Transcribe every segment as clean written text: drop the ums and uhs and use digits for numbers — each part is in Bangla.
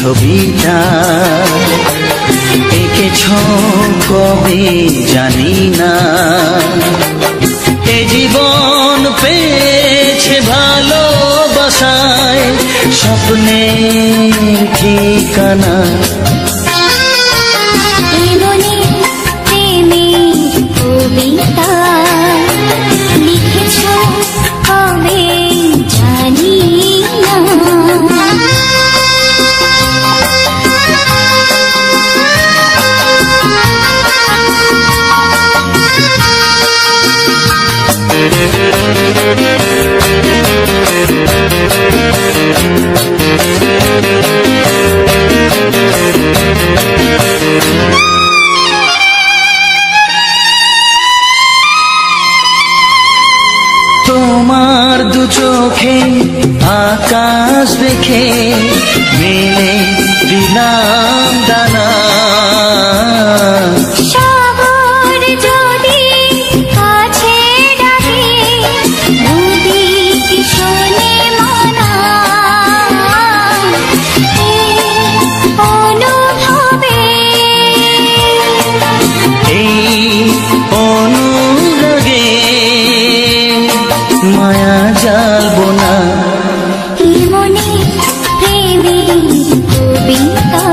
ছবিটা এঁকেছ কবে জানি না। এ জীবন পেয়েছে ভালোবাসায় স্বপ্নের ঠিকানা। তোমার দু চোখে আকাশ দেখে মেলে দিলাম দানা। মায়া জ্বালবো না মনে প্রেমের কবিতা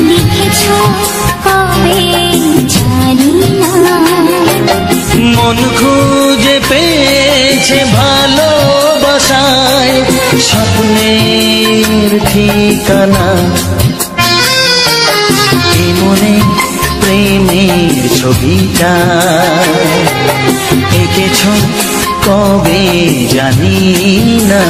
লিখেছ কবে জানি না। মন খুঁজে পেয়েছে ভালোবাসায় স্বপ্নের ঠিকানা। এ মনে প্রেমের ছবিটা এঁকেছ কবে জানি না।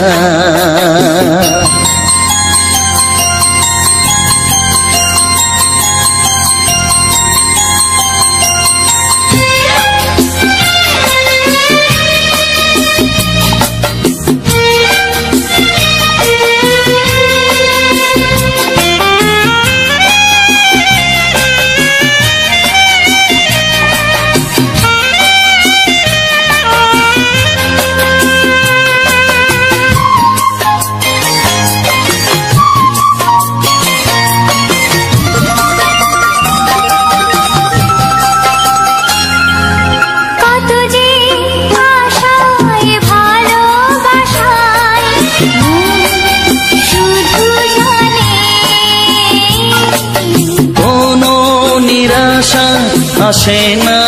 আসে না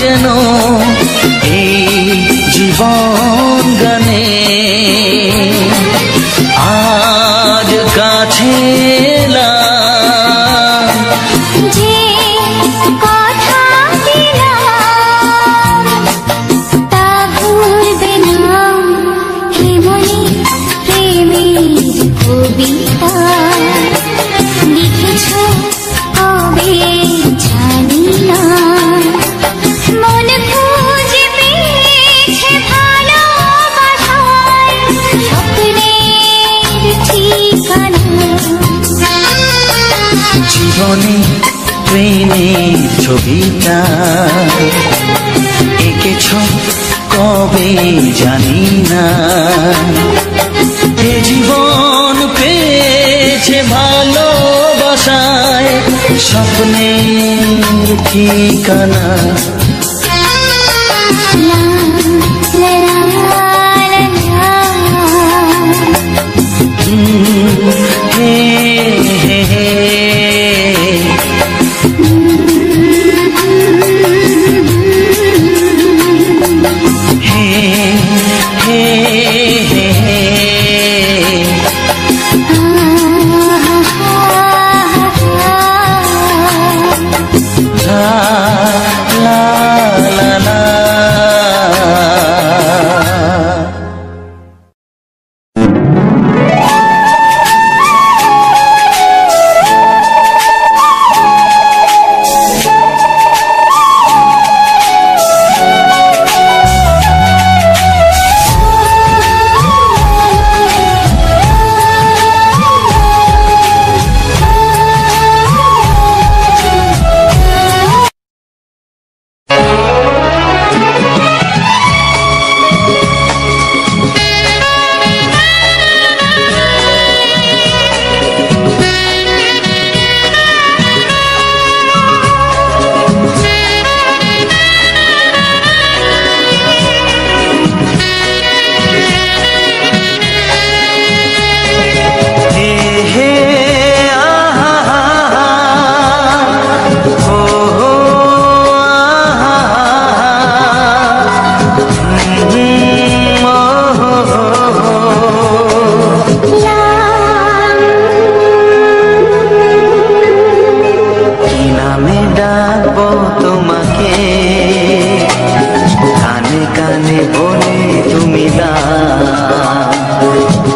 যেন এই জীবন গানে। আজ কাছে যে কথা দিলাম তা ভুলবে না। হে মনে প্রেমের কবিতা লিখেছ কবে জানি না। মন খুঁজে পেয়েছে ভালোবাসায় স্বপ্নের ঠিকানা। জীবনে প্রেমের ছবিটা এঁকেছ কবে জানি না। এ জীবন পেয়েছে ভালোবাসায় স্বপ্নের ঠিকানা। La তোমাকে, কানে কানে বলে তুমি দাও,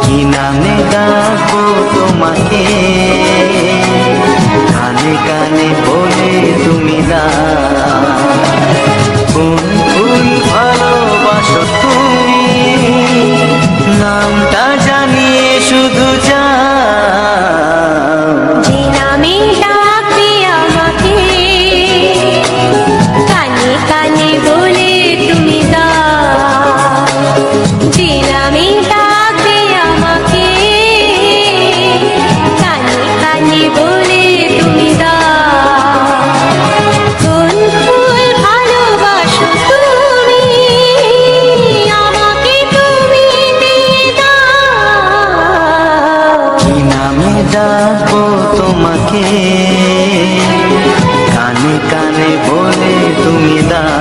কি নামে ডাকবো তোমাকে, কানে কানে বলে তুমি দাও, কোন ফুল ভালোবাসো তুমি, নামটা জানিয়ে শুধু যাও, যে নামে ডাকবে আমাকে, কানে কানে বলে তুমি দাও, যে নামে ডাকবে আমাকে, কানে কানে বলে তুমি দাও, কোন ফুল ভালোবাসো তুমি, আমাকে তুমি দিয়ে দাও, কি নামে ডাকবো তোমাকে, কানে কানে বলে তুমি দাও।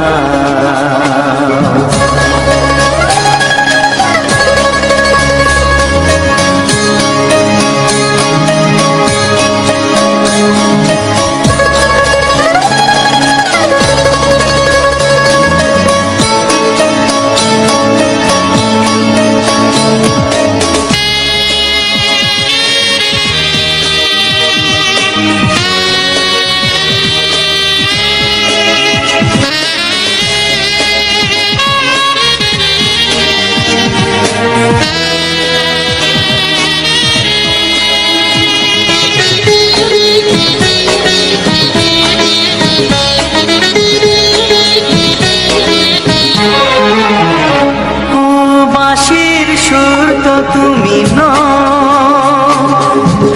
বাঁশির সুর তো তুমি নও,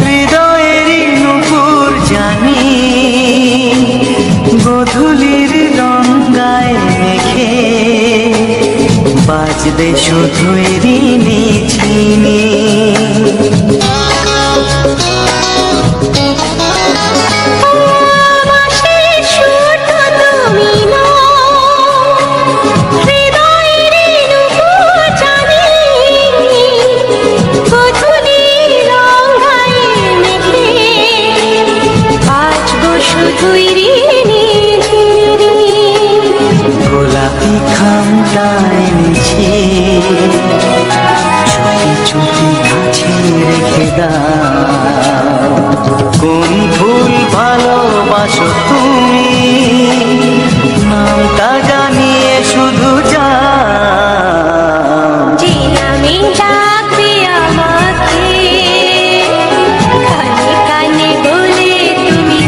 হৃদয়েরই নূপুর জানি, গোধূলির রঙায় মেখে বাজবে শুধু ঋণী ঝিনি, বাঁশির সুর তো তুমি নও, হৃদয়ের নূপুর জানি, গোধূলির রঙায় মেখে বাজবো শুধুই ঋণী ঝিরি, গোলাপি খামটা এনেছি, চুপি চুপি কাছে রেখে দাও, কোন ফুল ভালোবাসো তুমি, নামটা জানিয়ে শুধু যাও, যে নামে ডাকবে আমাকে, কানে কানে বলে তুমি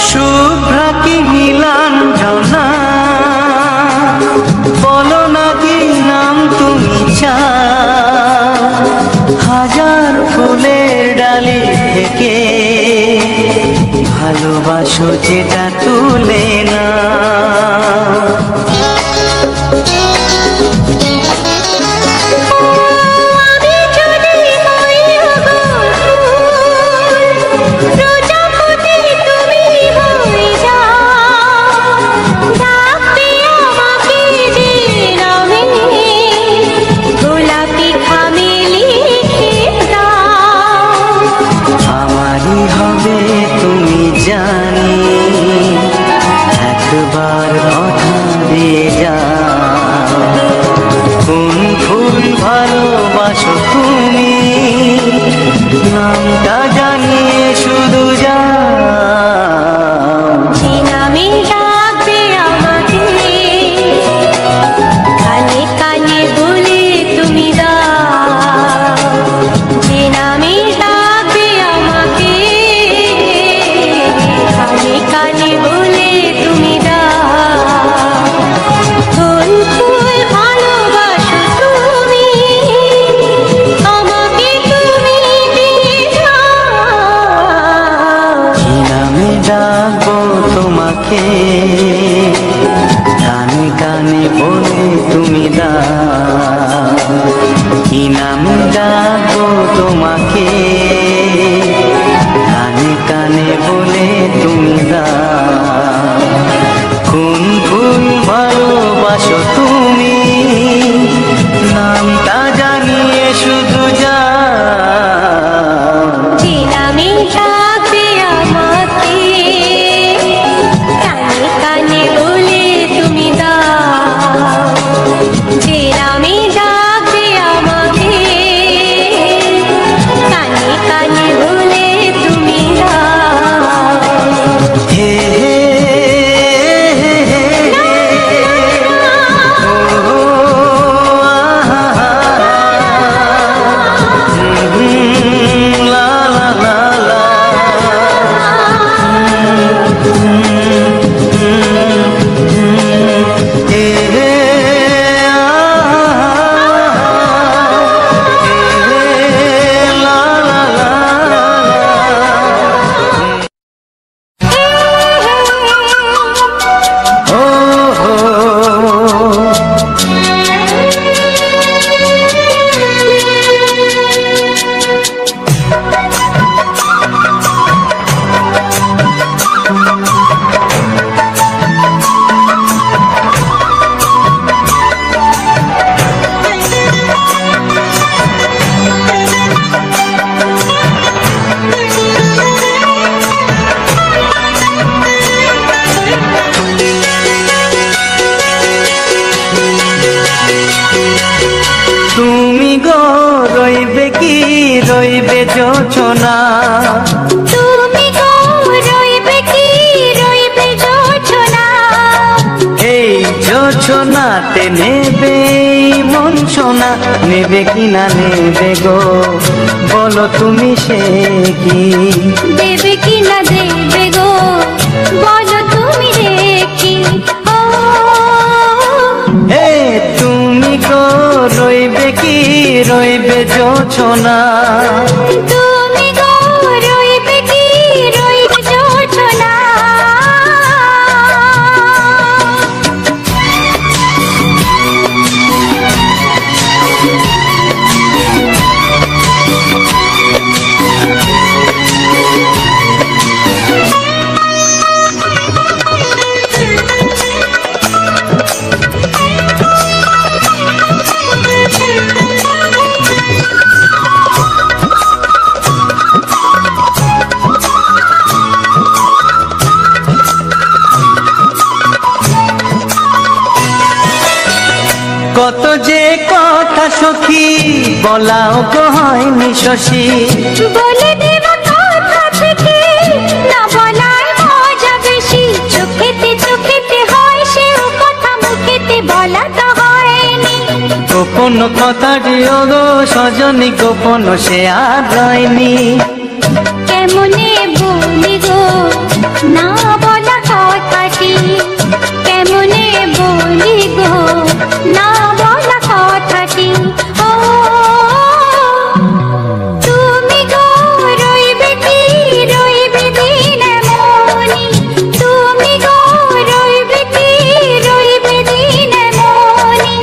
শুভ্রা কি নীলাঞ্জনা, বলো না কি নাম তুমি চাও, হাজার ফুলের ডালি থেকে ভালোবাসো যেটা তুলে না, আমি যদি হই প্রজাপতি তুমি হয়ে যাও, ডাকবে আমাকে যে নামে, গোলাপি খামে লিখে দাও, আমারই হবে তুমি জানি, একবার কথা দিয়ে যাও, কোন ফুল ভালোবাসো তুমি, নামটা জানিয়ে শুধু যাও, যে নামে ডাকবে আমাকে, কানে কানে বলে তুমি দাও, যে নামে ডাকবে আমাকে, কানে কানে বলে তুমি দাও, কোন ফুল ভালোবাসো তুমি, আমি ডাকবো তোমাকে, কানে কানে বলে তুমি দাও কোন ফুল ভালোবাসো তুমি, নামটা জানিয়ে শুধু যাও। যে নামে ডাকবে আমাকে, কানে কানে বলে তুমি দাও। যে নামে ডাকবে আমাকে, কানে কানে বলে তুমি দাও। হে হে হে হে ও আহা লা লা লা লা হে হে লা লা লা লা। ও হো তুমি গো রইবে কি রইবে যোছনা, তুমি গো রইবে কি রইবে যোছনা, এই যোছনাতে নেবে এই মন সোনা, নেবে কি না নেবে গো বলো তুমি সে কি, দেবে কি না দেবে গো বলো তুমি রেখি। ও হে তুমি গো রইবে কি রইবে যোছনা, তুমি গো রইবে কি রইবে যোছনা। কত যে কথা সখী বলাও গো হয়নি শশী, বলে দেব কথা থেকে না বলার মজা বেশি, চোখেতে চোখেতে হয় সেও কথা মুখেতে বলা তো হয়নি। গোপন কথাটি ও গো সজনী গোপন সে আর রয়নি, কেমনে বলি গো না বলা কথাটি, কেমনে বলি গো না বলা কথাটি। ও তুমি গো রইবে কি রইবে দিন মনি, তুমি গো রইবে কি রইবে দিন মনি।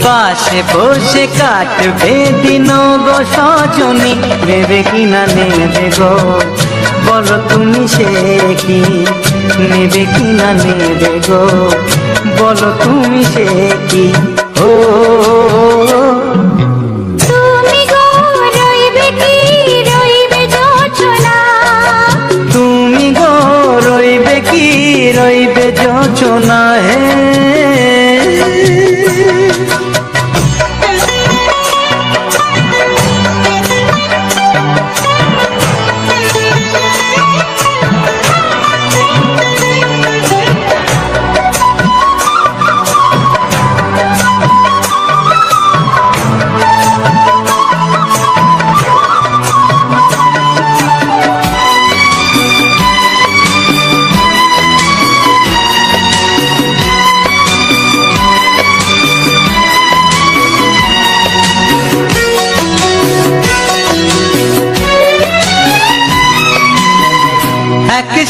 পাশে বসে কাটবে দিন গো সজনী, নেবে কি না নেবে গো বলো তুমি সে কি, নেবে কি না নেবে গো বলো তুমি সে কি। ও তুমি গো রইবে কি রইবে যোছনা, তুমি গো রইবে কি রইবে যোছনা। হে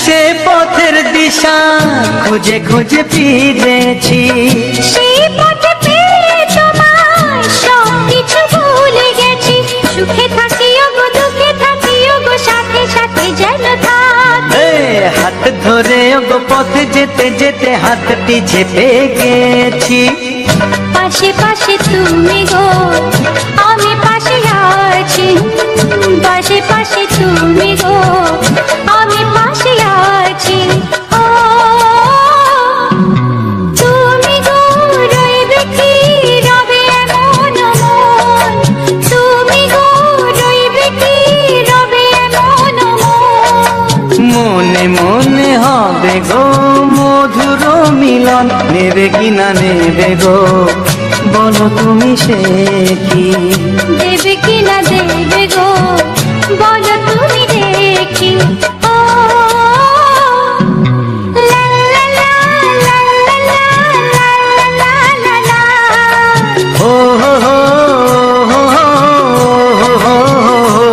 সে পথের দিশা খুঁজে খুঁজে ফিরেছি, সেই পথে পেয়ে তোমায় সব কিছু ভুলে গেছি, সুখে থাকি ওগো দুঃখে থাকি ওগো সাথে সাথে যেন থাক। হাত ধরে ওগো পথে যেতে যেতে হাতটি চেপে গেছি। পাশে পাশে তুমি গো আমি পাশে আছি, পাশে পাশে তুমি গো আমি পাশে আছি। ও তুমি গো রইবে কি রবে এমন মন, তুমি গো রইবে কি রবে এমন মন। মনে মনে হবে গো মধুর মিলন, নেবে কি না নেবে গো বলো তুমি সে কি। দেবে কি না দেবে গো বলো তুমি দেখি। ও লা লা লা লা লা লা লা লা লা। ও হো হো হো হো হো হো।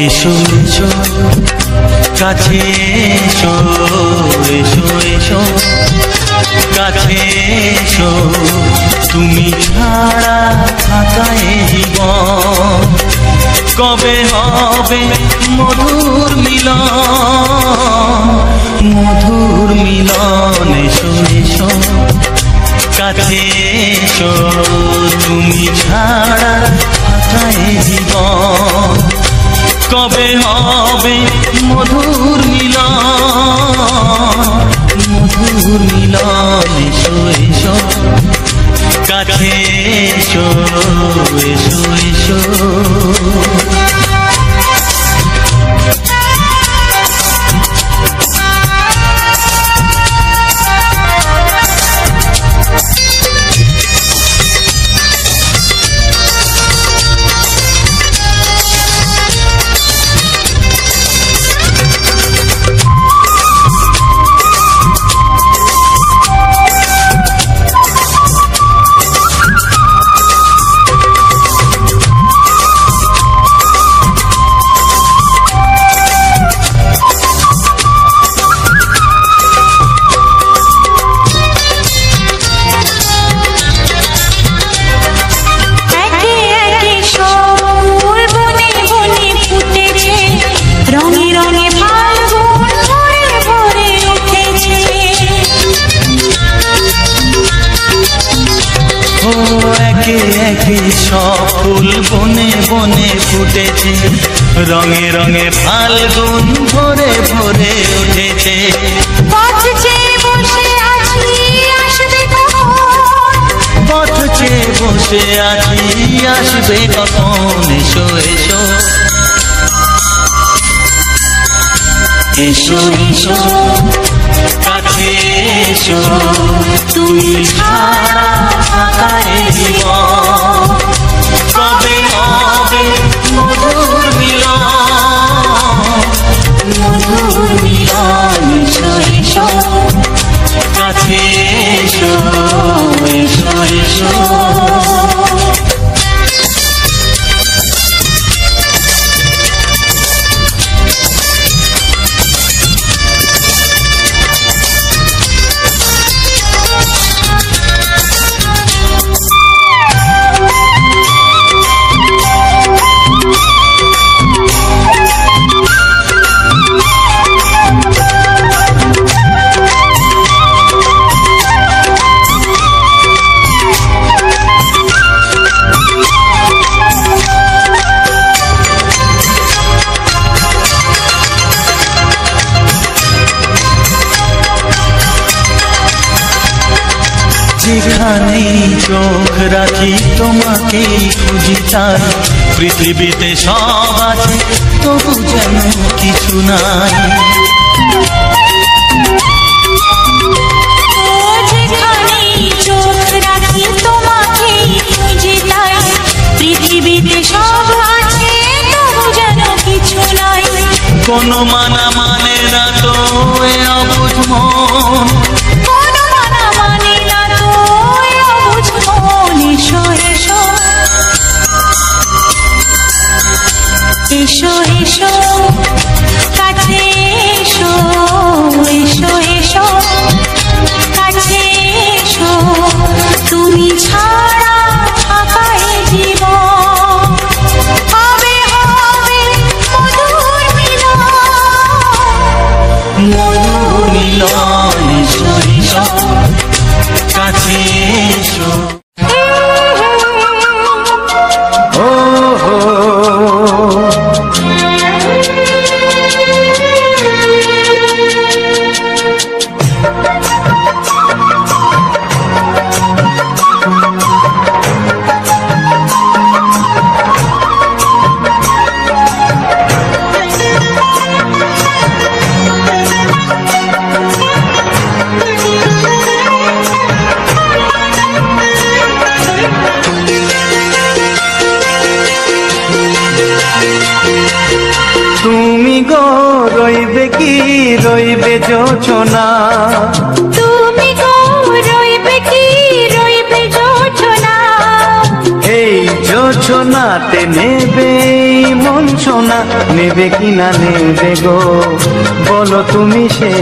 এসো এসো কাছে এসো, এসো এসো কাছে এসো, তুমি ছাড়া থাকা এ জীবন কবে হবে মধুর মিলন, মধুর মিলন। এসো এসো কাছে এসো, তুমি ছাড়া থাকা এ জীবন কবে হবে মধুর মিলন, মধুর মিলন। এসো এসো কাছে এসো, এসো এসো। সব ফুল বনে বনে ফুটেছে, রঙে রঙে ফাল্গুন ভরে ভরে উঠেছে। পথ চেয়ে বসে আছি আসবে কখন, পথ চেয়ে বসে আছি আসবে কখন। এসো এসো এসো এসো কাছে এসো, তুমি ছাড়া থাকা এ জীবন কবে হবে মধুর মিলন, মধুর মিলন। এসো এসো কাছে এসো, এসো এসো। যেখানে চোখ রাখি তোমাকেই খুঁজি তাই, পৃথিবীতে সব আছে তবু যেন কিছু নাই। যেখানে চোখ রাখি তোমাকেই খুঁজি তাই, পৃথিবীতে সব আছে তবু যেন কিছু নাই। কোনো মানা মানে না তো এ অবুঝ মন, কোনো মানা মানে না তো এ অবুঝ মন। এসো এসো এসো এসো কাছে এসো, এসো এসো কাছে এসো, তুমি ছাড়া ফাঁকা এ জীবন। হবে হবে মধুর মিলন, মধুর মিলন। এসো এসো কাছে এসো। ও হো তুমি গো রইবে কি রইবে জোছনা, তুমি গো রইবে কি রইবে জোছনা, এই জোছনাতে নেবে মন সোনা, নেবে কি না নেবে গো বলো তুমি সে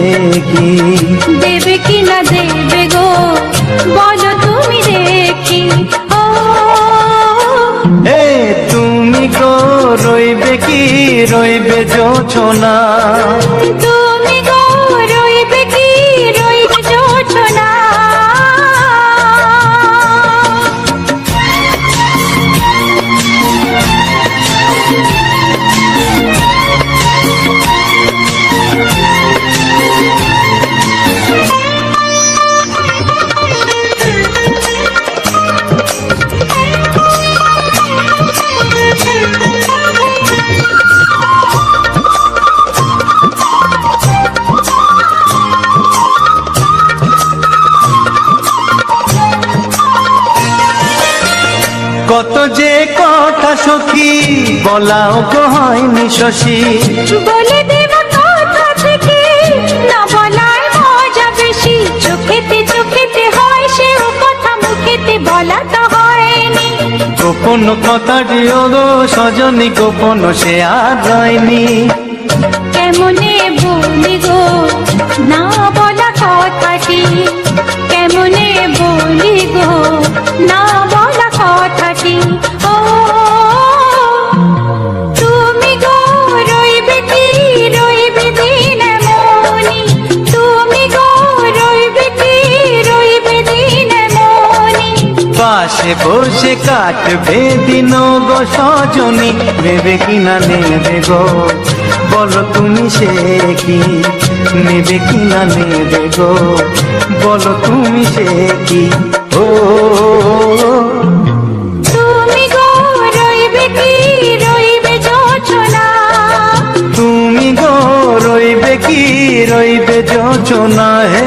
কি, দেবে কি না দেবে গো বলো তুমি দেখি। ও এ তুমি গো রইবে কি রইবে জোছনা, তুমি গো রইবে কি রইবে জোছনা। কত যে কথা সখী বলাও তো হয়নি শশী, বলে দেব কথা থেকে না বলার মজা বেশি, চোখেতে চোখেতে হয় সেও কথা মুখেতে বলা তো হয়নি। গোপন কথাটি গো সজনী গোপন সে আর হয়নি, কেমনে বলি গো না বলা কথাটি, কেমনে বলি গো না বলা কথাটি। ও তুমি গো রইবে কি রইবে দিন মনি, তুমি গো রইবে কি রইবে দিন মনি। পাশে বসে কাটবে দিন গো সজনী, নেবে কি না নেবে গো বলো তুমি সে কি, নেবে কি না নেবে গো বলো তুমি সে কি। ও তুমি গো রইবে কি রইবে জোছনা, তুমি গো রইবে কি রইবে জোছনা। হে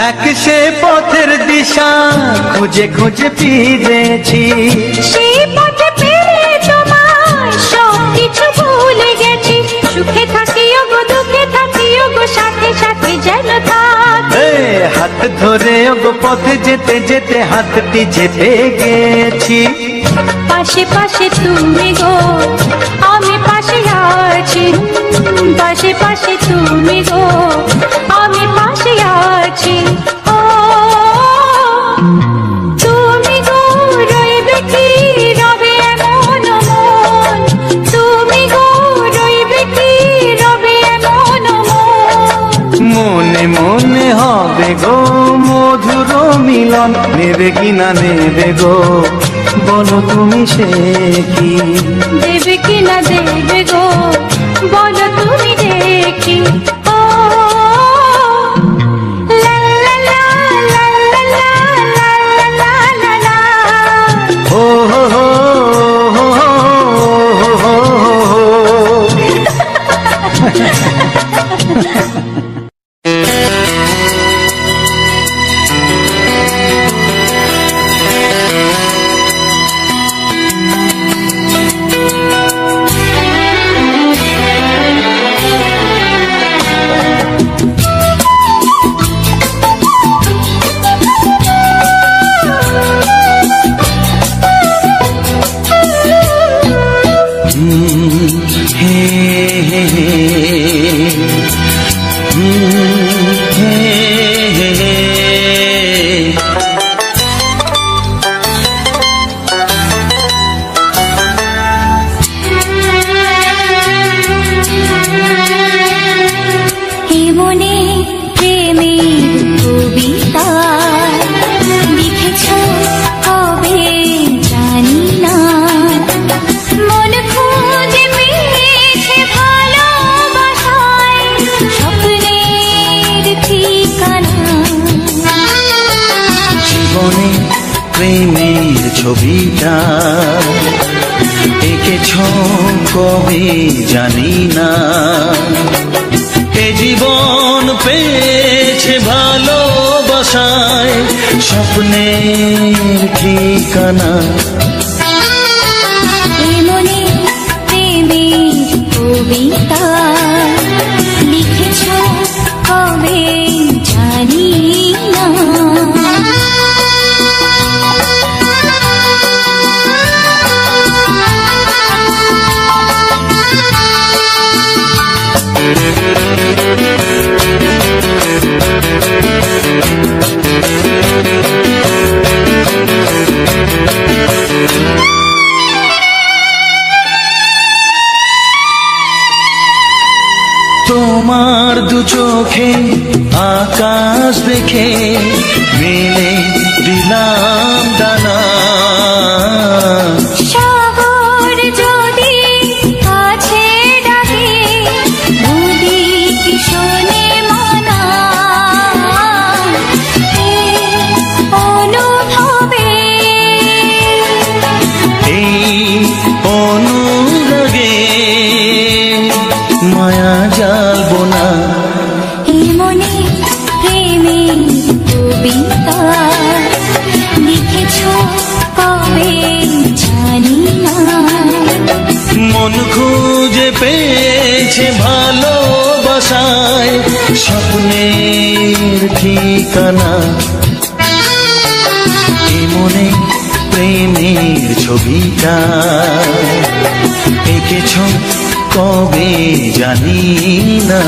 এক সে পথের দিশা খুঁজে খুঁজে ফিরেছি, সেই পথে পেরে তোমার সব কিছু ভুলে গেছি। সুখে থাকিও গো দুঃখে থাকিও গো সাথে সাথে যেন থাক। এ হাত ধরে গো পথে যেতে যেতে হাতটি চেপে গেছি, পাশে পাশে তুমি গো আমি পাশে পাশে আছি, পাশে পাশে তুমি গো, আমি পাশে আছি। ও তুমি গো রইবে কি রবে এমন মন, তুমি গো রইবে কি রবে এমন মন। মনে মনে হবে গো মধুর মিলন, নেবে কিনা নেবে গো বলো তুমি সে কি। দেবে কিনা দেবে গো বলো তুমি দেখি। ও লা লা লা লা লা লা লা লা লা লা। ও হো হো হো হো হো হো। প্রেমের ছবিটা এঁকেছ কবে জানি না, এ জীবন পেয়েছে ভালোবাসায় স্বপ্নের ঠিকানা। মনে প্রেমের কবিতা লিখেছ কবে জানি না। তোমার দু চোখে আকাশ দেখে মেলে দিলাম দানা, সাগর যদি কাছে ডাকে নদী কি শোনে মানা। অনুভবে এই অনুরাগে মায়া জ্বালবো না। এই মনে প্রেমের কবিতা লিখেছ কবে জানি না। মন খুঁজে পেয়েছে ভালোবাসায় স্বপ্নের ঠিকানা। এ মনে প্রেমের ছবিটা এঁকেছ কবে জানি না।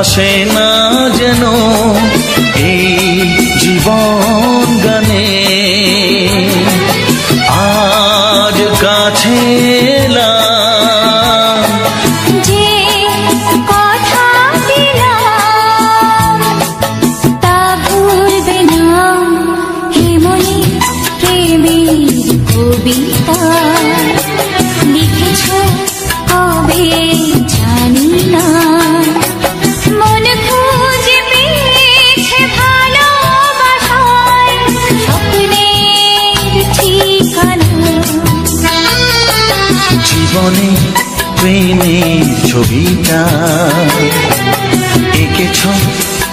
আসে না যেন এই জীবন গানে, আজ কাছে এলাম যে কথা দিলাম তা ভুলবে না। হে মনে জীবনে প্রেমের ছবিটা এঁকেছ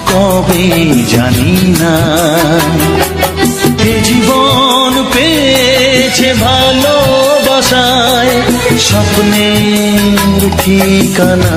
কবে জানি না। এ জীবন পেয়েছে ভালোবাসায় স্বপ্নের ঠিকানা।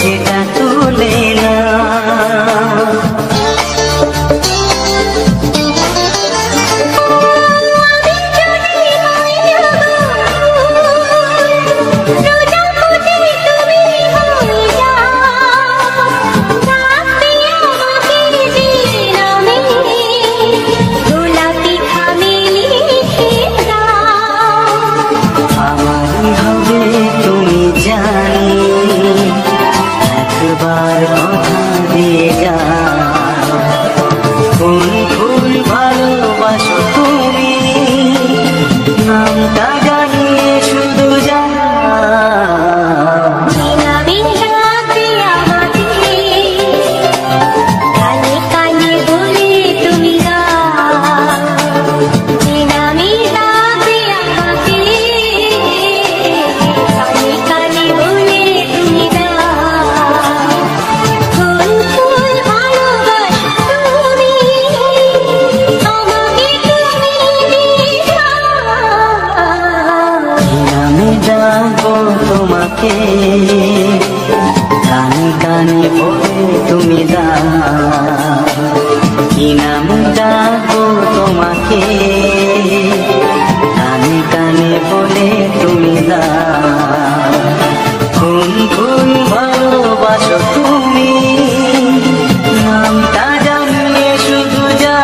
যেটা তোলে না। কানে কানে বলে তুমি কি নাম ডাকবো তোমাকে, কানে কানে বলে তুমি কোন কোন ভালোবাসো তুমি, নামটা জানিয়ে শুধু যা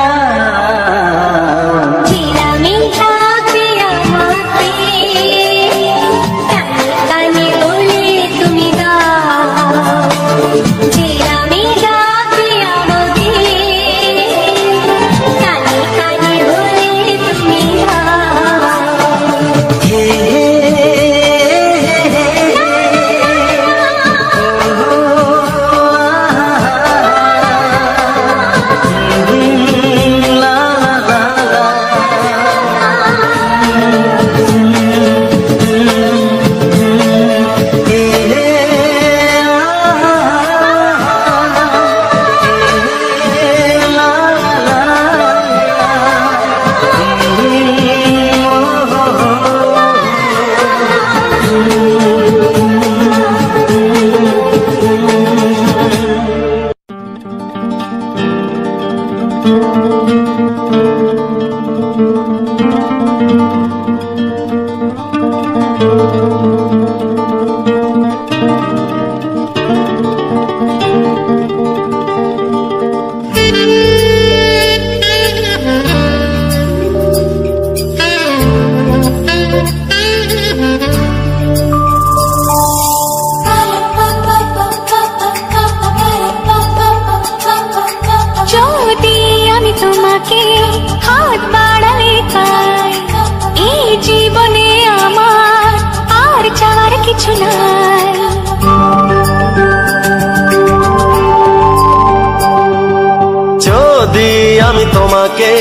আমি তোমাকে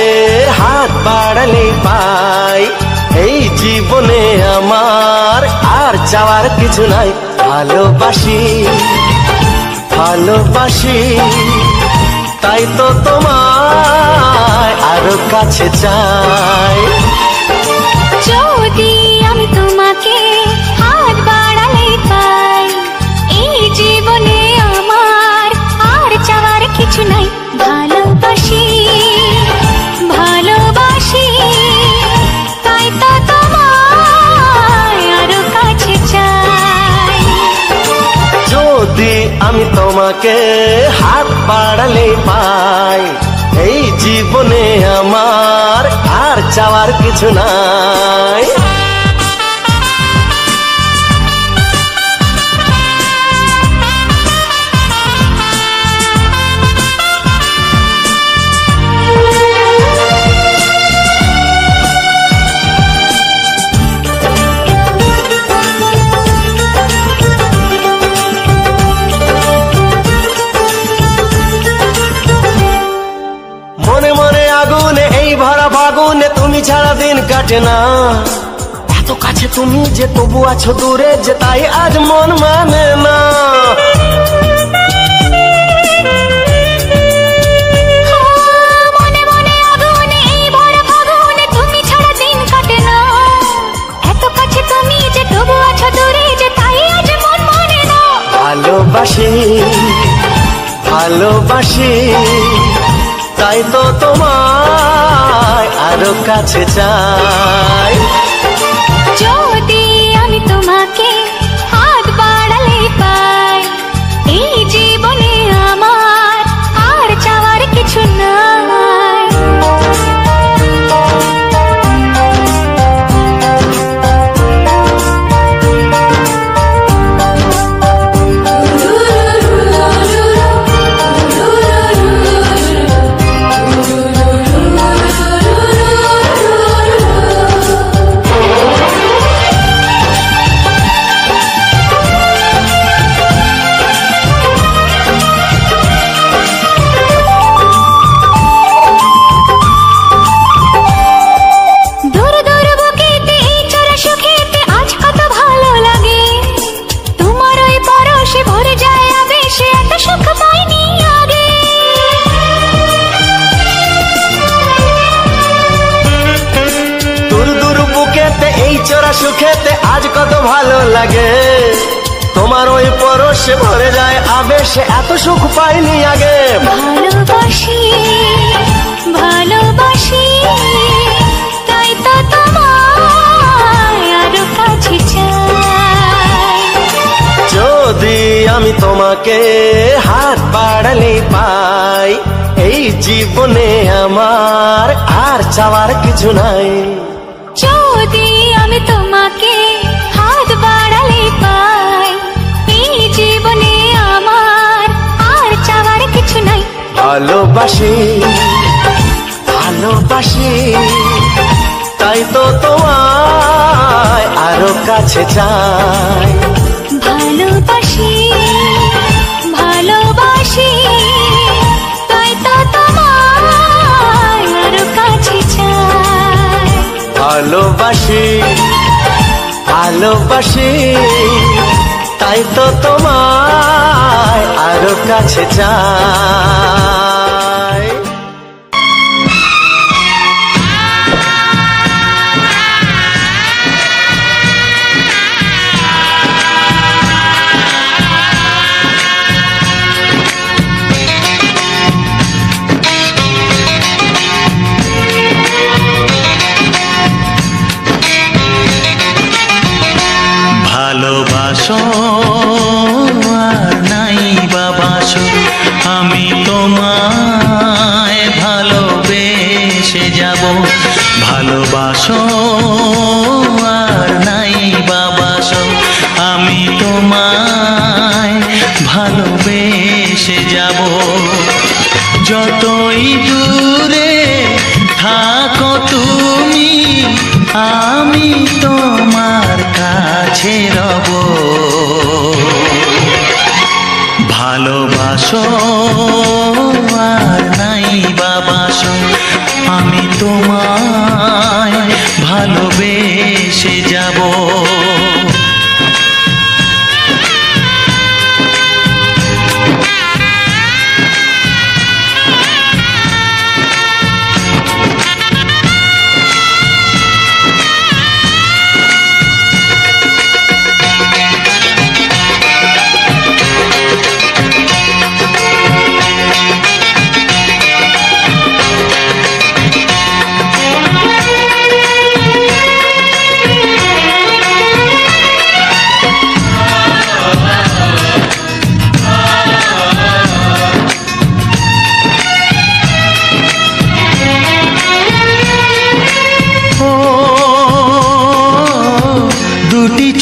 হাত বাড়ালে পাই, এই জীবনে আমার আর চাওয়ার কিছু নাই। ভালোবাসি ভালোবাসি তাই তো তোমায় আরো কাছে চাই। যদি আমি তোমাকে হাত বাড়ালে পাই, এই জীবনে আমার আর চাওয়ার কিছু নাই। ভালোবাসি ভালোবাসি তাই তো তোমায় আরো কাছে চাই। যদি আমি তোমাকে হাত বাড়ালে পাই, এই জীবনে আমার আর চাওয়ার কিছু নাই। মনে মনে আগুনে এই ভরা ফাগুনে তুমি ছাড়া দিন কাটে না। এত কাছে তুমি যে তবু আছো দূরে, যে তাই আজ মন মানে না। মনে মনে আগুনে এই ভরা ফাগুনে তুমি ছাড়া দিন কাটে না। এত কাছে তুমি যে তবু আছো দূরে, যে তাই আজ মন মানে না। ভালোবাসি ভালোবাসি তাই তো তোমায় আরো কাছে চাই। যদি আমি তোমাকে হাত বাড়ালে পাই, এই জীবনে আমার আর চাওয়ার কিছু নাই। সুখেতে আজ কত ভালো লাগে, তোমার ওই পরশে ভরে যায় আবেশে এত সুখ পাইনি আগে। ভালোবাসি ভালোবাসি তাই তো তোমায় আরো কাছে চাই। যদি আমি তোমাকে হাত বাড়ালে পাই, এই জীবনে আমার আর চাওয়ার কিছু নাই। যদি আমি তোমাকে হাত বাড়ালে পাই, এই জীবনে আমার আর চাওয়ার কিছু নাই। ভালোবাসি ভালোবাসি তাই তো তোমায় আরো কাছে চাই। ভালোবাসি ভালোবাসি তাই তো তোমায় আরো কাছে চাই। ভালোবাসি ভালোবাসি তাই তো তোমায় আরো কাছে চাই। ভালোবাসো আর নাই বাবাসো, আমি তোমায় ভালোবেসে যাব। ভালোবাসো আর নাই বাবাসো, আমি তোমায় ভালোবেসে যাব। যতই দূরে থাকো তুমি, আমি তোমার কাছে রব। ভালোবাসো আর নাই বাবাসো, আমি তোমায় ভালোবেসে যাব।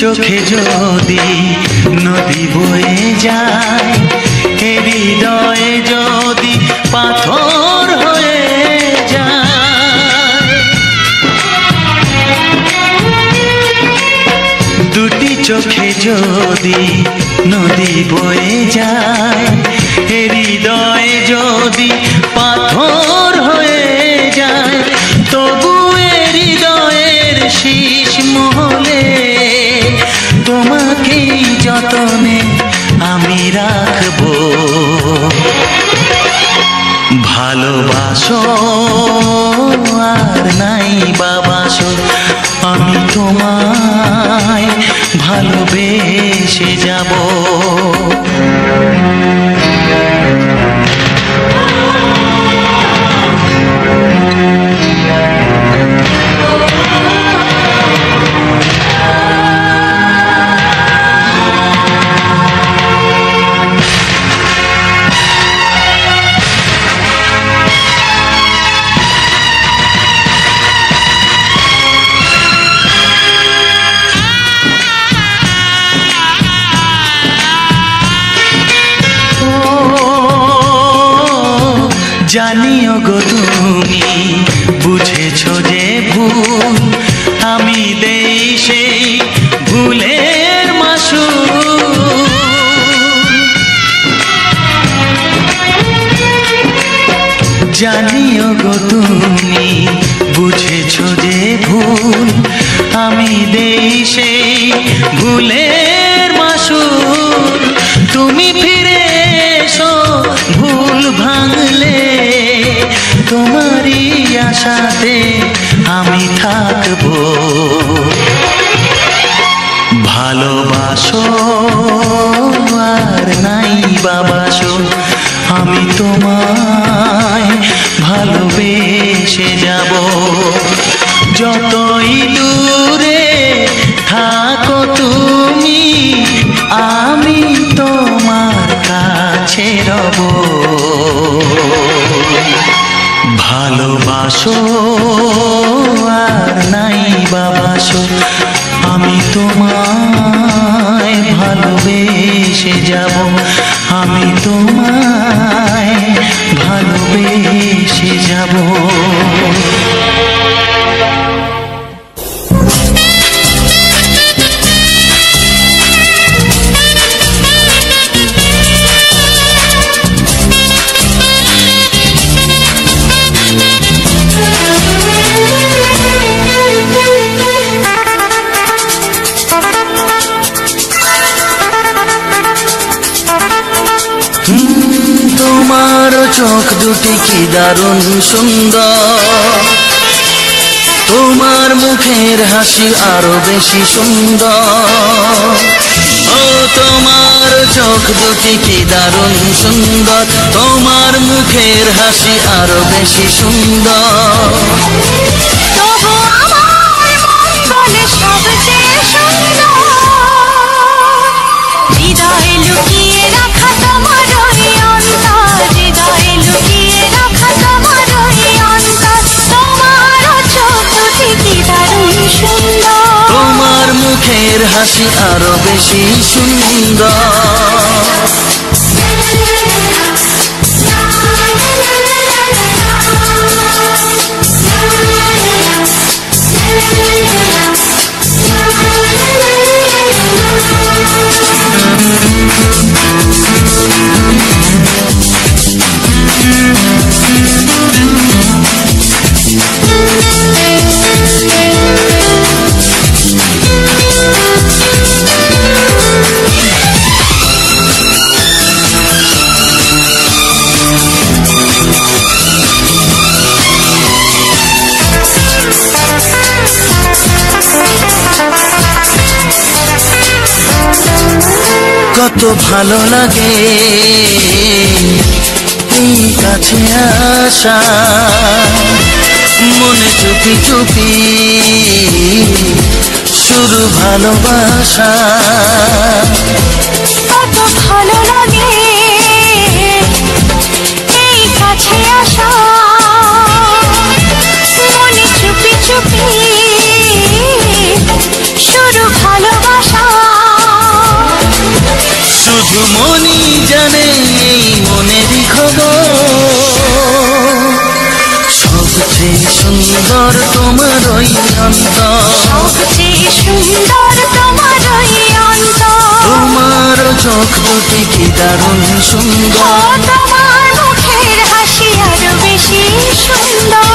চোখে যদি নদী বয়ে যায়, হৃদয়ে যদি পাথর হয়ে যায়। দুটি চোখে যদি নদী বয়ে যায়, হৃদয়ে যদি পাথর হয়ে যায়, তবু হৃদয়ের শীষ মহলে তোমাকেই যতনে আমি রাখবো। ভালোবাসো আর নাই বাবাসো, আমি তোমায় ভালোবেসে যাব। জানিও গো তুমি বুঝেছো যে ভুল, আমি দেই সেই ভুলের মাসুল। জানিও গো তুমি বুঝেছো যে ভুল, আমি দেই সেই ভুলের মাসুল। তুমি ফিরে এসো ভুল ভাঙলে, তোমারই আশাতে আমি থাকবো। ভালোবাসো আর নাই বাবাসো, আমি তোমায় ভালোবেসে যাব। যতই দূরে থাকো তুমি, আমি তোমার কাছে রব। ভালোবাসো আর নাই বাবাসো, আমি তোমায় ভালোবেসে যাব। আমি তোমায় ভালোবেসে যাব। তোমার চোখ দুটি কি দারুণ সুন্দর, তোমার মুখের হাসি আরো বেশি সুন্দর। ও তোমার চোখ দুটি কি দারুণ সুন্দর, তোমার মুখের হাসি আরো বেশি সুন্দর। তবু আমার মন বলে সবচেয়ে সুন্দর, হৃদয়ে লুকিয়ে রাখা তোমার ওই অন্তর, হৃদয়ে লুকিয়ে রাখা তোমার ওই অন্তর। তোমার চোখ দুটি কি দারুণ সুন্দর, তোমার মুখের হাসি আরো বেশি সুন্দর। কত ভালো লাগে এই কাছে আসা, মনে চুপি চুপি শুরু ভালোবাসা। কত ভালো লাগে এই কাছে আসা, মনে চুপি চুপি শুরু ভালোবাসা। শুধু মনই জানে এই মনেরই খবর, সবচেয়ে সুন্দর তোমার ওই অন্তর, সবচেয়ে সুন্দর তোমার ওই অন্তর। তোমার চোখ দুটি কি দারুণ সুন্দর, তোমার মুখের হাসি আরো বেশি সুন্দর।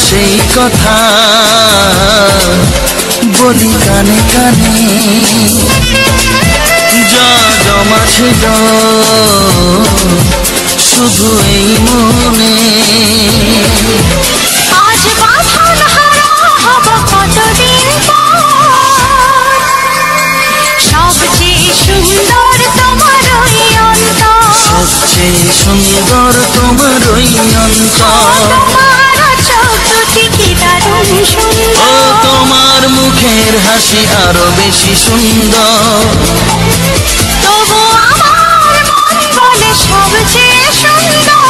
সেই কথা বলি কানে কানে, যা জমা ছিল শুধু এই মনে। আজ বাঁধন হারা হব কতদিন পর, সবচেয়ে সুন্দর তোমার ওই অন্তর, সবচেয়ে সুন্দর তোমার ওই অন্তর। তোমার চোখ দুটি কি দারুণ ও সুন্দর, তোমার মুখের হাসি আরো বেশি সুন্দর। তবু আমার মন বলে সবচেয়ে সুন্দর,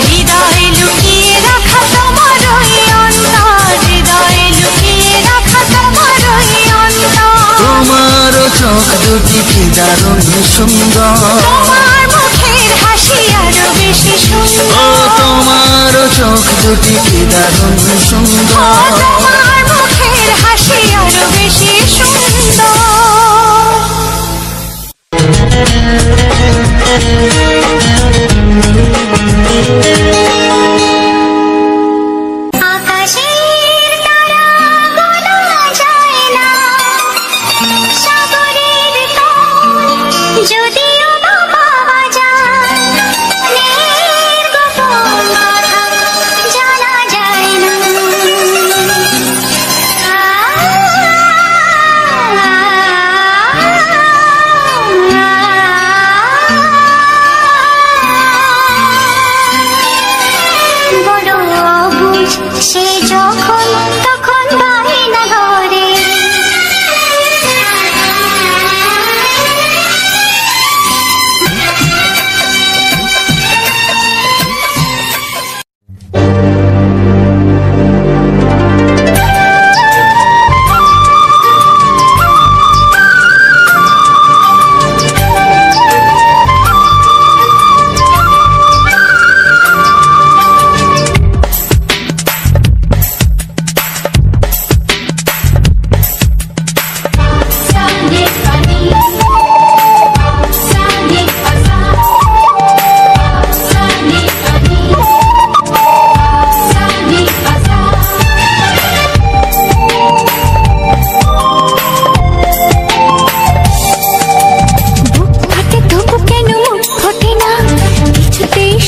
হৃদয়ে লুকিয়ে রাখা তোমার ওই অন্তর, হৃদয়ে লুকিয়ে রাখা তোমার ওই অন্তর। তোমার চোখ দুটি কি দারুণ সুন্দর, তোমার মুখের হাসি আরো বেশি ও সুন্দর, তোমার চোখ দুটি কি দারুণ ও সুন্দর। তোমার মুখের হাসি আরো বেশি সুন্দর। আকাশের তারা গোনা যায় না, সাগরের তল যদিও বা পাওয়া যায়, মনের গোপন কথা জানা যায় না। বড় অবুঝ সে যখন তখন বায়না ধরে,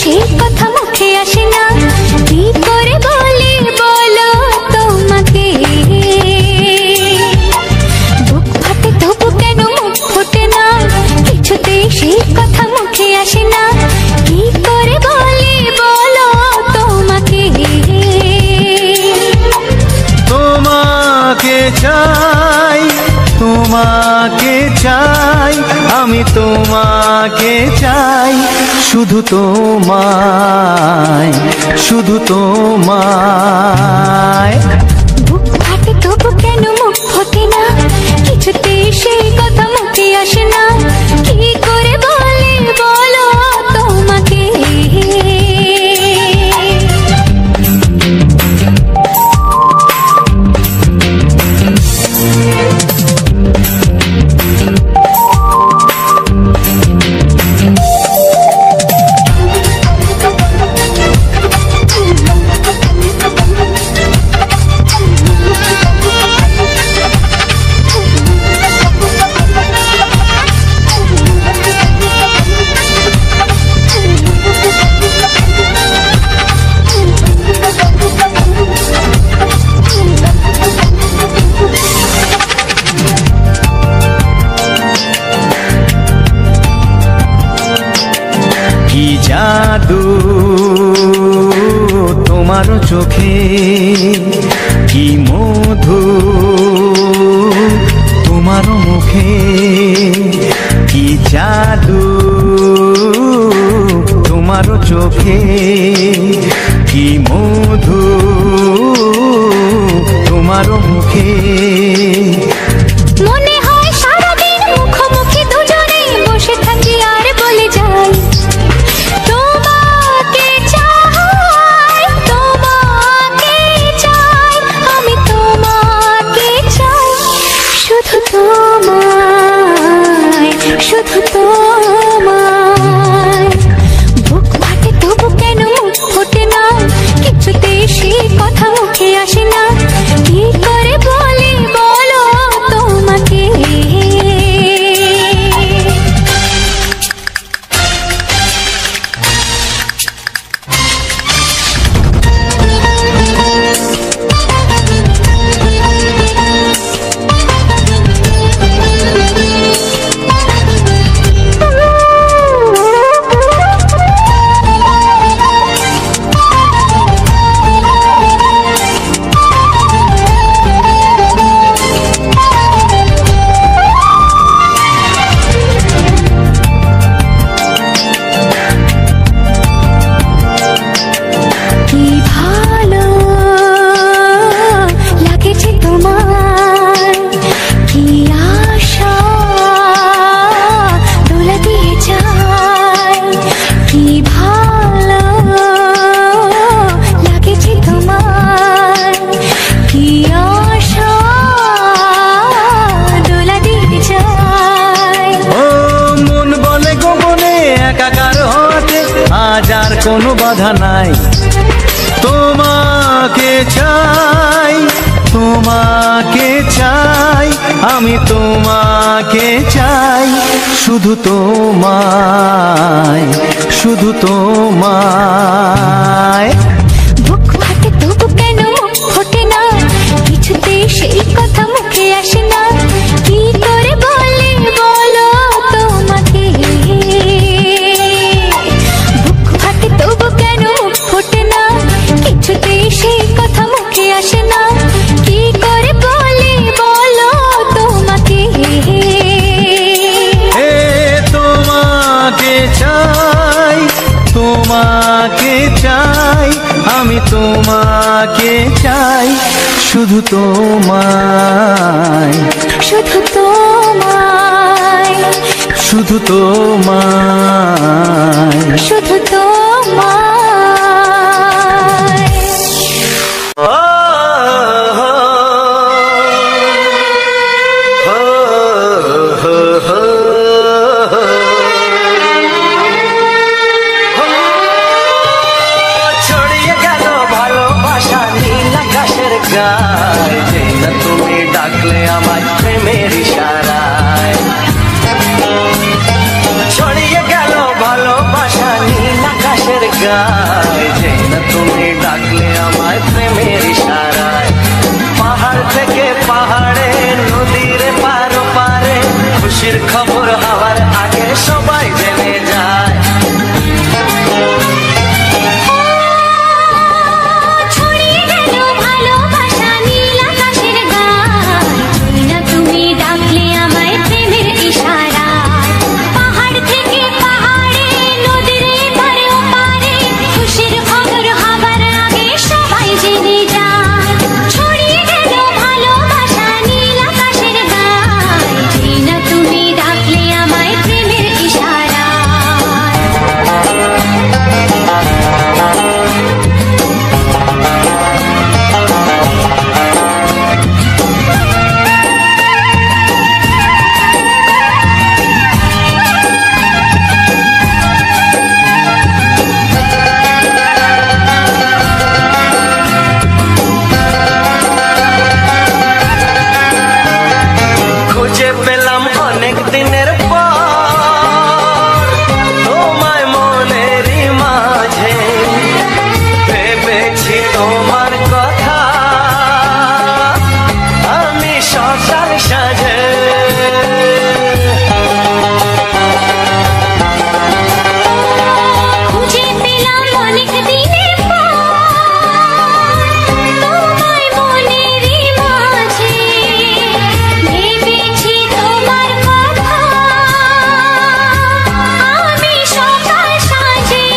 সেই কথা মুখে আসে না, কি করে বলি বলো তোমাকে। বুক ফাটে তবু কেন মুখ ফোটে না, কিছুতেই সেই কথা মুখে আসে না, কি করে বলি বলো তোমাকে। তোমাকে চাই, তোমাকে চাই, আমি তোমাকে চাই, শুধু তোমায়, শুধু তোমায়। বুক ফাটে তবু কেন মুখ ফোটে না, কিছুতেই সেই কথা মুখে আসে না, কি করে বলি বলো তোমাকে। কি জাদু তোমার চোখে, কি মধু তোমার মুখে, কি জাদু তোমার চোখে, কি মধু তোমার মুখে। মনে হয় সারাদিন মুখোমুখি দুজনে বসে থাকি আর বলে যাই, তোমাকে চাই, তোমাকে চাই, আমি তোমাকে চাই, শুধু তোমায়, শুধু তোমায়। বুক ফাটে তবু কেন মুখ ফোটে না, কিছু কোনো বাধা নাই। তোমাকে চাই, তোমাকে চাই, আমি তোমাকে চাই, শুধু তোমায়, শুধু তোমায়। বুক ফাটে তবু কেন মুখ ফোটে না, কিছুতে সেই কথা মুখে আসে না, কি করে বলি বলো তোমাকে। বুক ফাটে তবু কেন মুখ ফোটে না, কিছুতে সেই কথা মুখে আসে না, কি করে বলি বলো তোমাকে। এ তোমাকে চাই, তোমাকে চাই, আমি তোমাকে চাই, শুধু তোমায়, শুধু তোমায়, শুধু তোমায়, শুধু তোমায়। ছড়িয়ে গেল ভালোবাসা নীল আকাশের গায়ে, যে না তুমি ডাকলে আমার প্রেমের ইশারায়। ছড়িয়ে গেল ভালোবাসা নীল আকাশের গায়ে, যে না তুমি ডাকলে আমার প্রেমের ইশারায়। পাহাড় থেকে পাহাড়ে, নদীর পার পারে, খুশির খবর হওয়ার আগে সবাই জেনে যায়। ছড়িয়ে গেল ভালোবাসা নীল আকাশের গায়ে, না তুমি ডাকলে আমায় প্রেমের ইশারায়। পাহাড় থেকে পাহাড়ে, নদীর এপারে ওপারে, খুশির খবর হবার আগে সবাই জেনে যায়। ছড়িয়ে গেল ভালোবাসা নীল আকাশের গায়ে, না তুমি ডাকলে আমায় প্রেমের ইশারায়। খুঁজে পেলাম অনেক দিনের পর তোমায় মনেরই মাঝে, ভেবেছি তোমার কথা আমি সকাল সাজে। খুঁজে পেলাম অনেক দিনের পর তোমায় মনেরই মাঝে, ভেবেছি তোমার কথা আমি সকাল সাজে।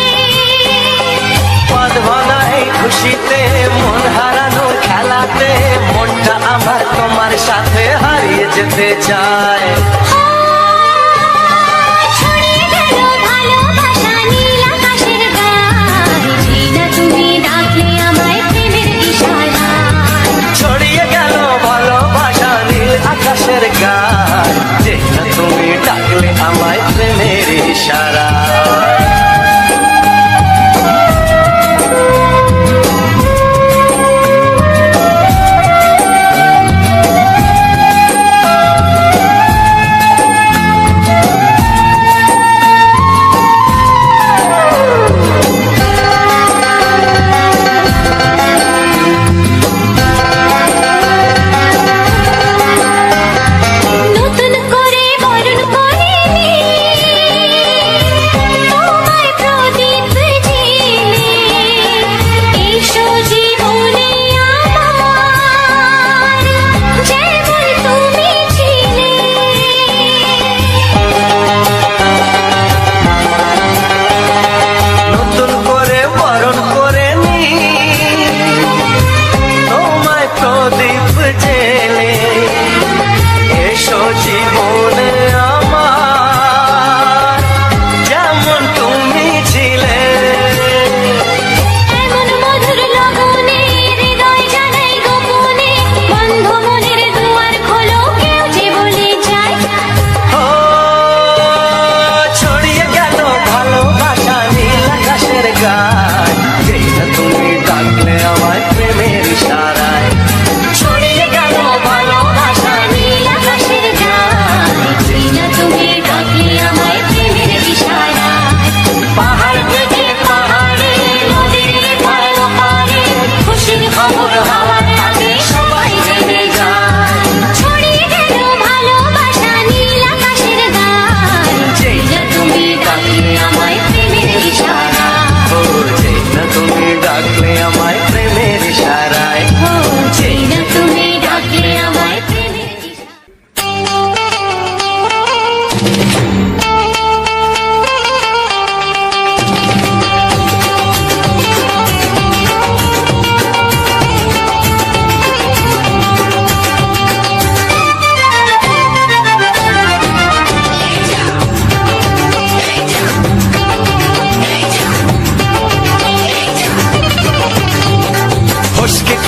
বাঁধবানা এই খুশিতে, মন হারানোর খেলাতে, মনটা আমার তোমার সাথে হারিয়ে যেতে চায়। ছড়িয়ে গেল ভালোবাসা নীল আকাশের গায়ে, না তুমি ডাকলে আমায় প্রেমের ইশারায়। ছড়িয়ে গেল ভালোবাসা নীল আকাশের গায়ে, যে না তুমি ডাকলে আমায় প্রেমের ইশারায়।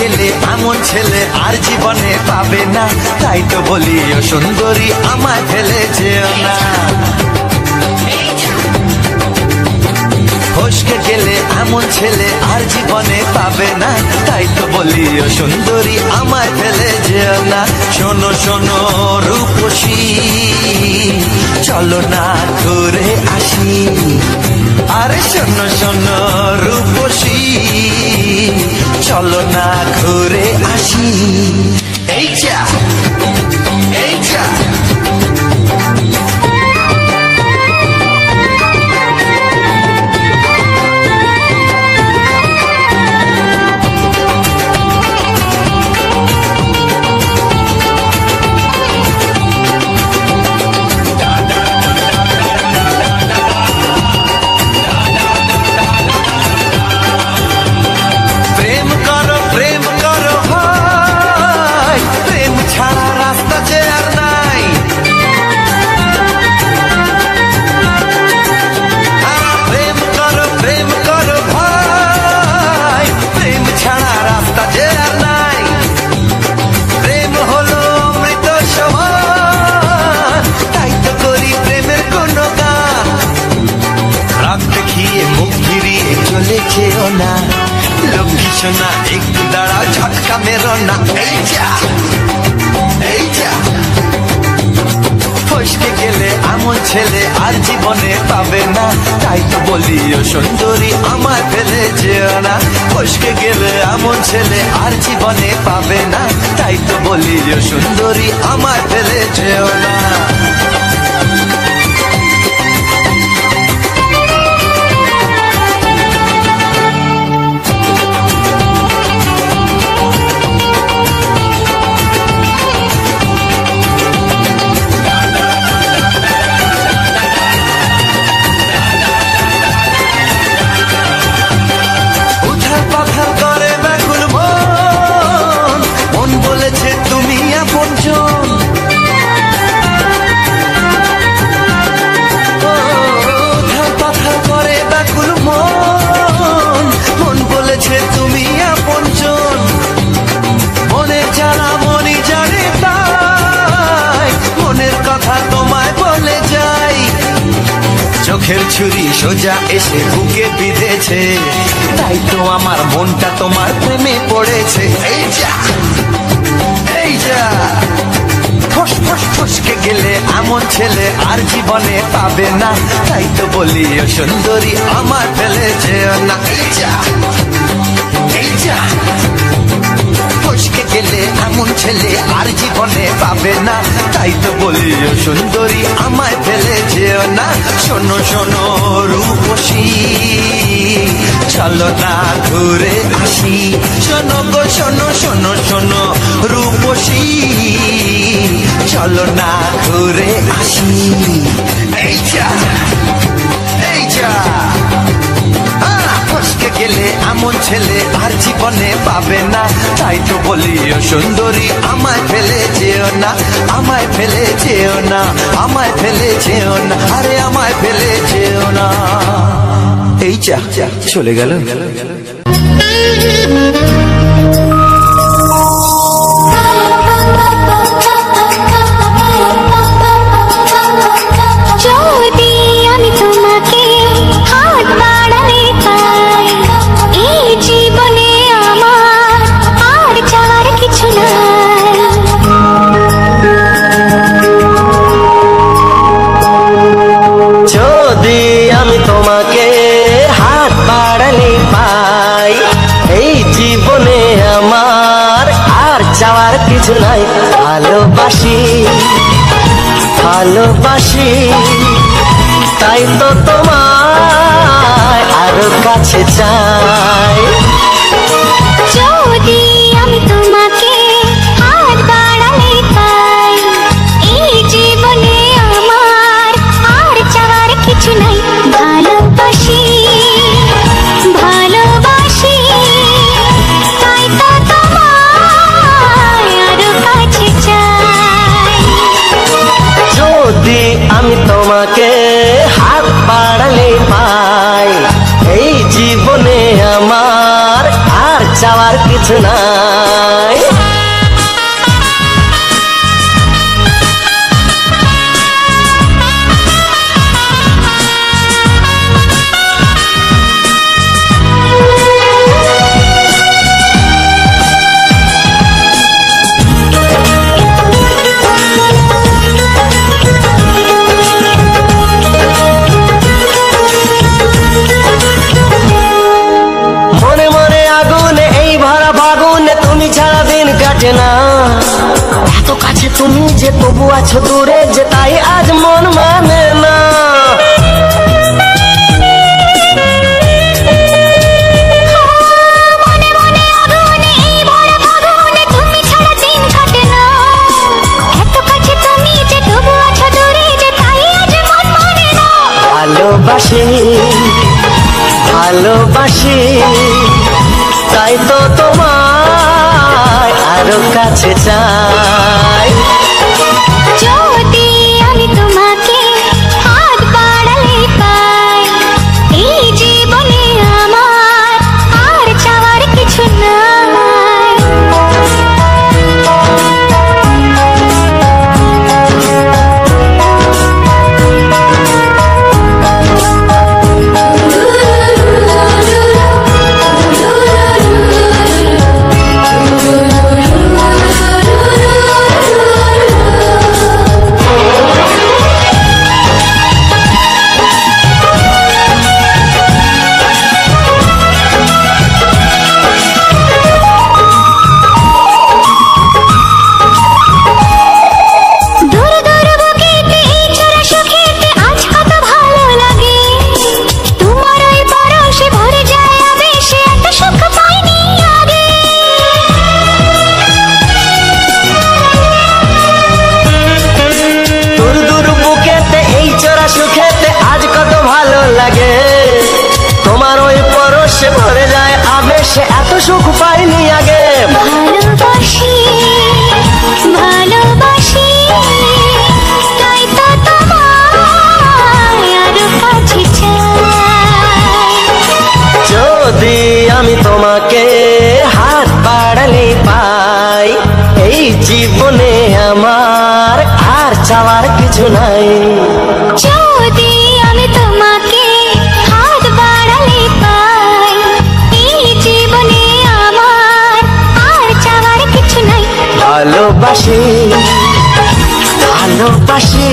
গেলে এমন ছেলে আর জীবনে পাবে না, তাই তো বলি ও সুন্দরী আমায় ফেলে যেও না। ফসকে গেলে এমন ছেলে আর জীবনে পাবে না, তাই তো বলি ও সুন্দরী আমায় ফেলে যেও না। শোনো শোনো রূপসী, চলো না ঘুরে আসি। আরে শোনো শোনো রূপসী, চলো না ঘুরে আসি। এই যা এই যা লক্ষ্মী সোনা একটু দাঁড়াও, ঝটকা মেরো না। এই যা এই যা ফসকে গেলে এমন ছেলে আর জীবনে পাবে না, তাই তো বলি ও সুন্দরী আমায় ফেলে যেও না। ফসকে গেলে এমন ছেলে আর জীবনে পাবে না, তাই তো বলি ও সুন্দরী আমায় ফেলে যেও না। চোখের ছুরি সোজা এসে বুকে বিঁধেছে, তাই তো আমার মনটা তোমার প্রেমে পড়েছে। এই যা এই যা ফস ফস ফসকে গেলে এমন ছেলে আর জীবনে পাবে না, তাই তো বলি ও সুন্দরী আমার ফেলে যেও না। এই যা এই যা ফসকে গেলে এমন ছেলে আর জীবনে পাবে না, তাই তো বলি ও সুন্দরী আমায় ফেলে যেও না। শোনো শোনো রূপসী, চলো না ঘুরে আসি। শোনো গো শোনো শোনো শোনো রূপসী, চলো না ঘুরে আসি। এই যা এই যা ফসকে গেলে এমন ছেলে আর জীবনে পাবে না, তাই তো বলি ও সুন্দরী আমায় ফেলে যেও না। আমায় ফেলে যেও না, আমায় ফেলে যেও না, আরে আমায় ফেলে যেও না। এই যা চলে গেল। যদি আমি তোমাকে হাত বাড়ালে পাই, এই জীবনে আমার আর চাওয়ার কিছু নাই। যদি আমি তোমাকে হাত বাড়ালে পাই, এই জীবনে আমার আর চাওয়ার কিছু নাই। ভালোবাসি ভালোবাসি, তাই তো তোমায় আরো কাছে চাই। যদি আমি তোমাকে হাত বাড়ালে পাই, এই জীবনে আমার আর চাওয়ার কিছু নাই। ভালোবাসি ভালোবাসি, তাই তো তোমায় আরো কাছে চাই। যদি আমি তোমাকে হাত বাড়ালে পাই, এই জীবনে আমার চাওয়ার কিছু নাই। কাটে না এত কাছে তুমি যে তবু আছো দূরে যে তাই আজ মন মানে না। ভালোবাসি ভালোবাসি তাই তো তোমায় আরো কাছে চাই। যদি আমি তোমাকে হাত বাড়ালে পাই এই জীবনে আমার আর চাওয়ার কিছু নাই। তোমার ওই পরশে ভরে যায় আবেশে এত সুখ পাইনি আগে। ভালোবাসি ভালোবাসি তাই তো তোমায় আরো কাছে চাই। যদি আমি তোমাকে হাত বাড়ালে পাই এই জীবনে আমার আর চাওয়ার কিছু নাই। যদি আমি তোমাকে হাত বাড়ালে পাই এই জীবনে আমার আর চাওয়ার কিছু নাই। ভালোবাসি ভালোবাসি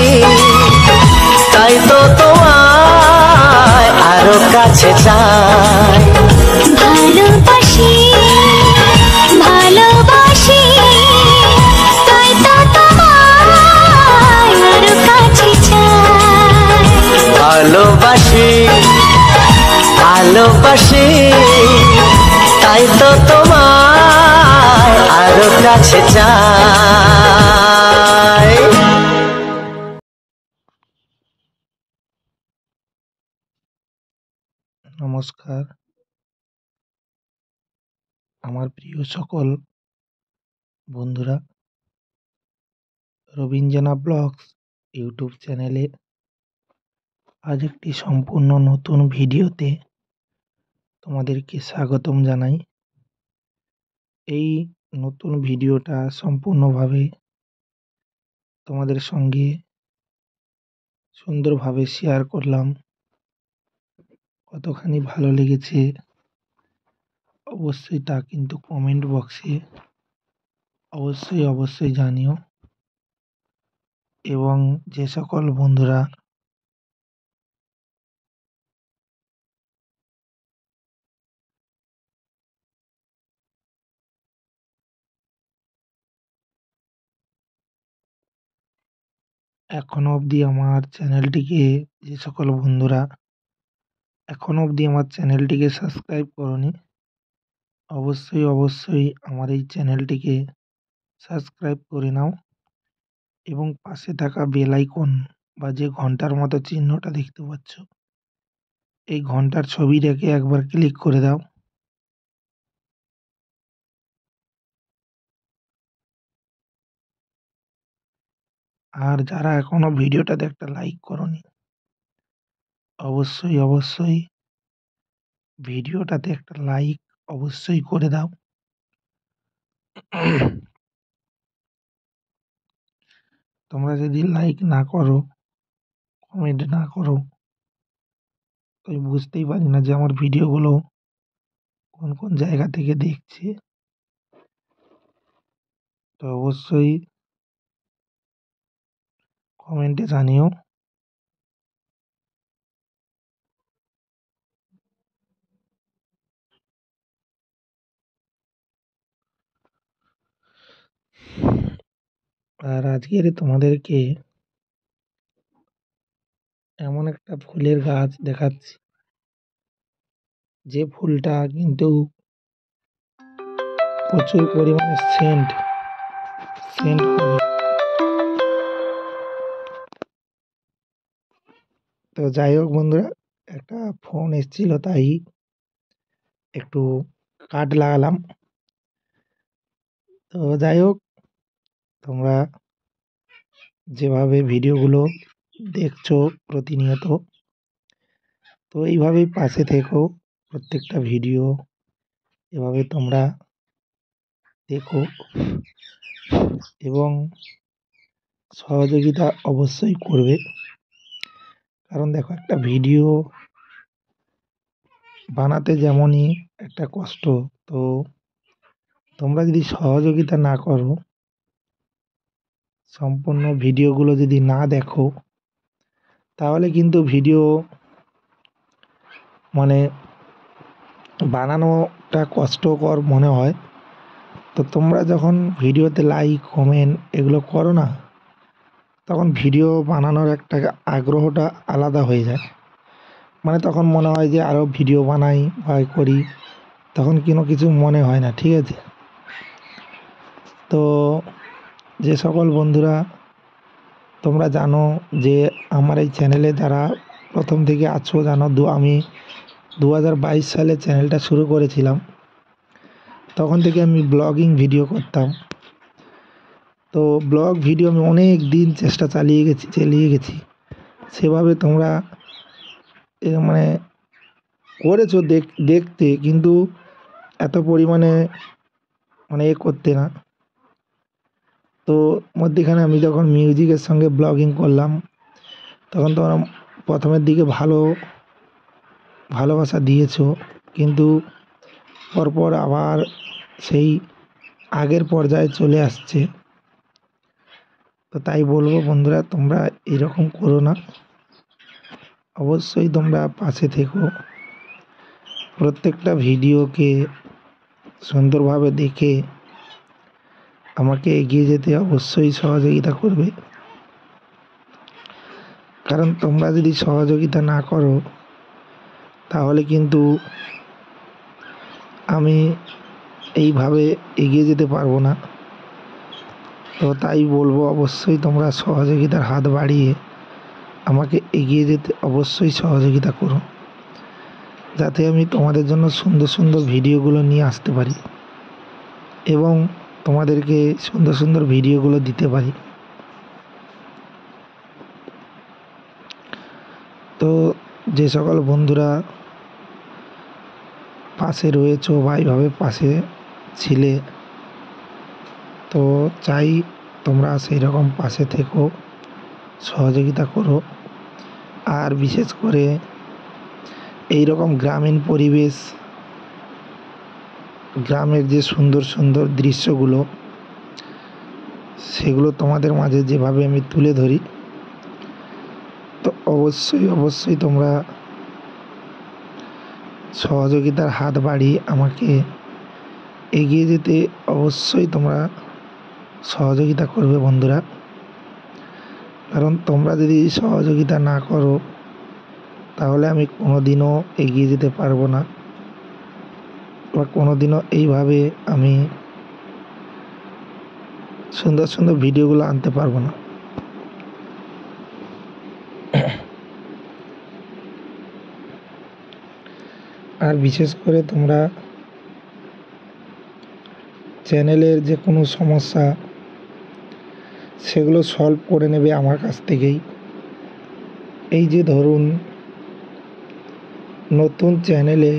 তাই তো তোমায় আরো কাছে চাই। ভালোবাসি ভালোবাসি তাই তো তোমায় আরো কাছে চাই। ভালোবাসি ভালোবাসি তাই তো তোমায় আরো কাছে চাই। নমস্কার আমার প্রিয় সকল বন্ধুরা, রবীন্দ্রনা ব্লগস ইউটিউব চ্যানেলে আজ একটি সম্পূর্ণ নতুন ভিডিওতে তোমাদেরকে স্বাগতম জানাই। এই নতুন ভিডিওটা সম্পূর্ণভাবে তোমাদের সঙ্গে সুন্দরভাবে শেয়ার করলাম। কতখানি ভালো লেগেছে অবশ্যই তা কিন্তু কমেন্ট বক্সে অবশ্যই জানিও। এবং যে সকল বন্ধুরা এখনো অবধি আমার চ্যানেলটিকে সাবস্ক্রাইব করোনি, অবশ্যই আমার এই চ্যানেলটিকে সাবস্ক্রাইব করে নাও এবং পাশে থাকা বেল আইকন বা যে ঘন্টার মতো চিহ্নটা দেখতে পাচ্ছ এই ঘন্টার ছবি রেখে একবার ক্লিক করে দাও। আর যারা এখনো ভিডিওটাতে একটা লাইক করোনি অবশ্যই ভিডিওটাতে একটা লাইক অবশ্যই করে দাও। তোমরা যদি লাইক না করো, কমেন্ট না করো, তো আমি বুঝতেই পারি না যে আমার ভিডিওগুলো কোন কোন জায়গা থেকে দেখছে। তো অবশ্যই কমেন্টে জানিও। আর আজকের তোমাদেরকে এমন একটা ফুলের গাছ দেখাচ্ছি, যে ফুলটা কিন্তু প্রচুর পরিমাণে সেন্ট করে। তো যাই হোক বন্ধুরা, একটা ফোন এসেছিল তাই একটু কাট লাগালাম। তো যাই হোক, তোমরা যেভাবে ভিডিওগুলো দেখছো প্রতিনিয়ত, তো এইভাবেই পাশে থেকো। প্রত্যেকটা ভিডিও এভাবে তোমরা দেখো এবং সহযোগিতা অবশ্যই করবে। কারণ দেখো, একটা ভিডিও বানাতে যেমনই একটা কষ্ট, তো তোমরা যদি সহযোগিতা না করো, সম্পূর্ণ ভিডিওগুলো যদি না দেখো, তাহলে কিন্তু ভিডিও মানে বানানোটা কষ্টকর মনে হয়। তো তোমরা যখন ভিডিওতে লাইক, কমেন্ট এগুলো করো না, তখন ভিডিও বানানোর একটা আগ্রহটা আলাদা হয়ে যায়। মানে তখন মনে হয় যে আরও ভিডিও বানাই বা করি, তখন কোনো কিছু মনে হয় না, ঠিক আছে? তো যে সকল বন্ধুরা তোমরা জানো যে আমার এই চ্যানেলে যারা প্রথম থেকে আছো, জানো আমি 2022 সালে চ্যানেলটা শুরু করেছিলাম। তখন থেকে আমি ব্লগিং ভিডিও করতাম। তো ব্লগ ভিডিও আমি অনেক দিন চেষ্টা চালিয়ে গেছি। সেভাবে তোমরা মানে করেছো দেখতে, কিন্তু এত পরিমাণে মানে করতে না। তো মধ্যেখানে আমি যখন মিউজিকের সঙ্গে ব্লগিং করলাম, তখন তোমরা প্রথমের দিকে ভালোবাসা দিয়েছো, কিন্তু পরপর আবার সেই আগের পর্যায়ে চলে আসছে। তো তাই বলবো বন্ধুরা, তোমরা এরকম করো না। অবশ্যই তোমরা পাশে থেকো, প্রত্যেকটা ভিডিওকে সুন্দরভাবে দেখে আমাকে এগিয়ে যেতে অবশ্যই সহযোগিতা করবে। কারণ তোমরা যদি সহযোগিতা না করো, তাহলে কিন্তু আমি এইভাবে এগিয়ে যেতে পারবো না। তো তাই বলবো, অবশ্যই তোমরা সহযোগিতার হাত বাড়িয়ে আমাকে এগিয়ে যেতে অবশ্যই সহযোগিতা করো, যাতে আমি তোমাদের জন্য সুন্দর সুন্দর ভিডিওগুলো নিয়ে আসতে পারি এবং তোমাদেরকে সুন্দর সুন্দর ভিডিওগুলো দিতে পারি। তো যে সকল বন্ধুরা পাশে রয়েছো বা এইভাবে পাশে ছিলে, তো চাই তোমরা সেই রকম পাশে থেকো, সহযোগিতা করো। আর বিশেষ করে এই রকম গ্রামীণ পরিবেশ, গ্রামের যে সুন্দর সুন্দর দৃশ্যগুলো, সেগুলো তোমাদের মাঝে যেভাবে আমি তুলে ধরি, তো অবশ্যই তোমরা সহযোগিতার হাত বাড়িয়ে আমাকে এগিয়ে যেতে অবশ্যই তোমরা সহযোগিতা করবে বন্ধুরা। কারণ তোমরা যদি সহযোগিতা না করো, তাহলে আমি কোনোদিনও এগিয়ে যেতে পারবো না, বা কোনোদিনও এইভাবে আমি সুন্দর সুন্দর ভিডিওগুলো আনতে পারবো না। আর বিশেষ করে তোমরা চ্যানেলের যে কোনো সমস্যা, সেগুলো সলভ করে নেবে আমার কাছ থেকেই। এই যে ধরুন, নতুন চ্যানেলে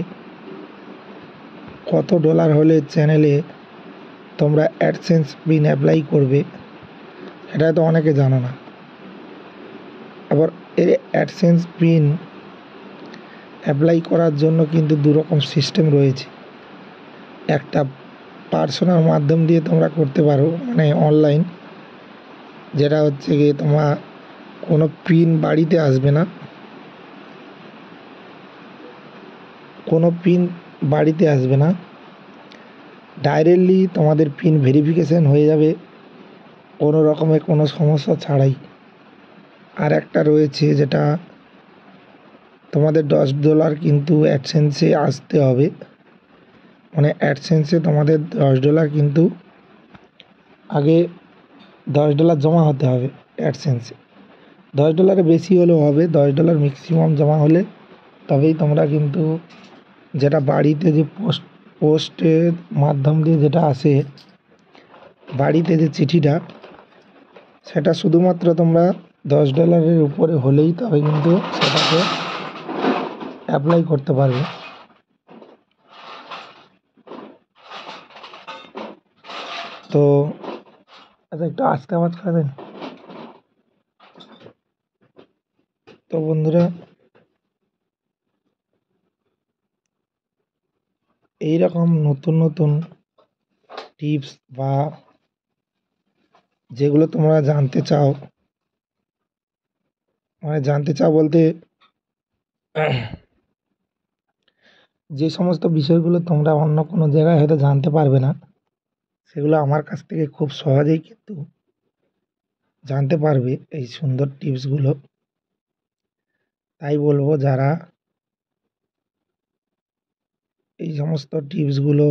কত ডলার হলে চ্যানেলে তোমরা অ্যাডসেন্স পিন অ্যাপ্লাই করবে, এটা তো অনেকে জানো না। আবার এর অ্যাডসেন্স পিন অ্যাপ্লাই করার জন্য কিন্তু দুরকম সিস্টেম রয়েছে। একটা পার্সোনাল মাধ্যম দিয়ে তোমরা করতে পারো, মানে অনলাইন, যেটা হচ্ছে গিয়ে তোমার কোনো পিন বাড়িতে আসবে না, কোনো পিন বাড়িতে আসবে না, ডাইরেক্টলি তোমাদের পিন ভেরিফিকেশন হয়ে যাবে কোনো রকমের কোনো সমস্যা ছাড়াই। আর একটা রয়েছে যেটা তোমাদের $10 কিন্তু অ্যাডসেন্সে আসতে হবে, মানে অ্যাডসেন্সে তোমাদের $10 কিন্তু আগে $10 জমা হতে হবে অ্যাডসেন্সে। $10 বেশি হলেও হবে, $10 ম্যাক্সিমাম জমা হলে তবেই তোমরা কিন্তু যেটা বাড়িতে যে পোস্টের মাধ্যম দিয়ে যেটা আসে বাড়িতে যে চিঠিটা, সেটা শুধুমাত্র তোমরা $10 উপরে হলেই তবে কিন্তু সেটাকে অ্যাপ্লাই করতে পারবে। তো আচ্ছা, একটু আস্তে আওয়াজ করে দেন। তো বন্ধুরা, এইরকম নতুন নতুন টিপস বা যেগুলো তোমরা জানতে চাও, মানে জানতে চাও বলতে যে সমস্ত বিষয়গুলো তোমরা অন্য কোনো জায়গায় হয়তো জানতে পারবে না, সেগুলো আমার কাছ থেকে খুব সহজেই কিন্তু জানতে পারবে এই সুন্দর টিপসগুলো। তাই বলবো, যারা এই সমস্ত টিপসগুলো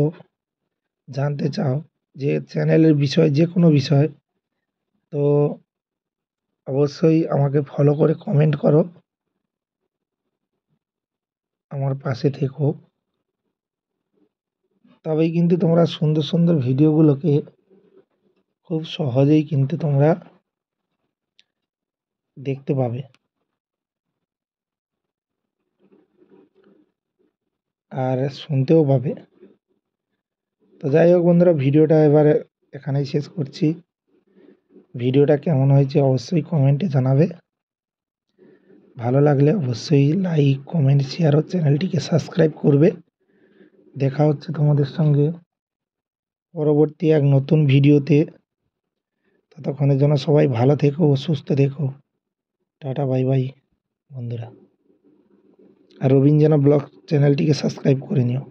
জানতে চাও, যে চ্যানেলের বিষয়, যে কোনো বিষয়, তো অবশ্যই আমাকে ফলো করে কমেন্ট করো, আমার পাশে থেকো। তবেই কিন্তু তোমরা সুন্দর সুন্দর ভিডিওগুলোকে খুব সহজেই কিন্তু তোমরা দেখতে পাবে আর শুনতেও পাবে। তো যাই হোক বন্ধুরা, ভিডিওটা এবারে এখানেই শেষ করছি। ভিডিওটা কেমন হয়েছে অবশ্যই কমেন্টে জানাবে। ভালো লাগলে অবশ্যই লাইক, কমেন্ট, শেয়ার ও চ্যানেলটিকে সাবস্ক্রাইব করবে। দেখা হচ্ছে তোমাদের সঙ্গে পরবর্তী এক নতুন ভিডিওতে। ততক্ষণের জন্য সবাই ভালো থেকো ও সুস্থ থেকো। টাটা, বাই বাই বন্ধুরা। আর রবীন্দ্রনাথ ব্লগ চ্যানেলটিকে সাবস্ক্রাইব করে নিও।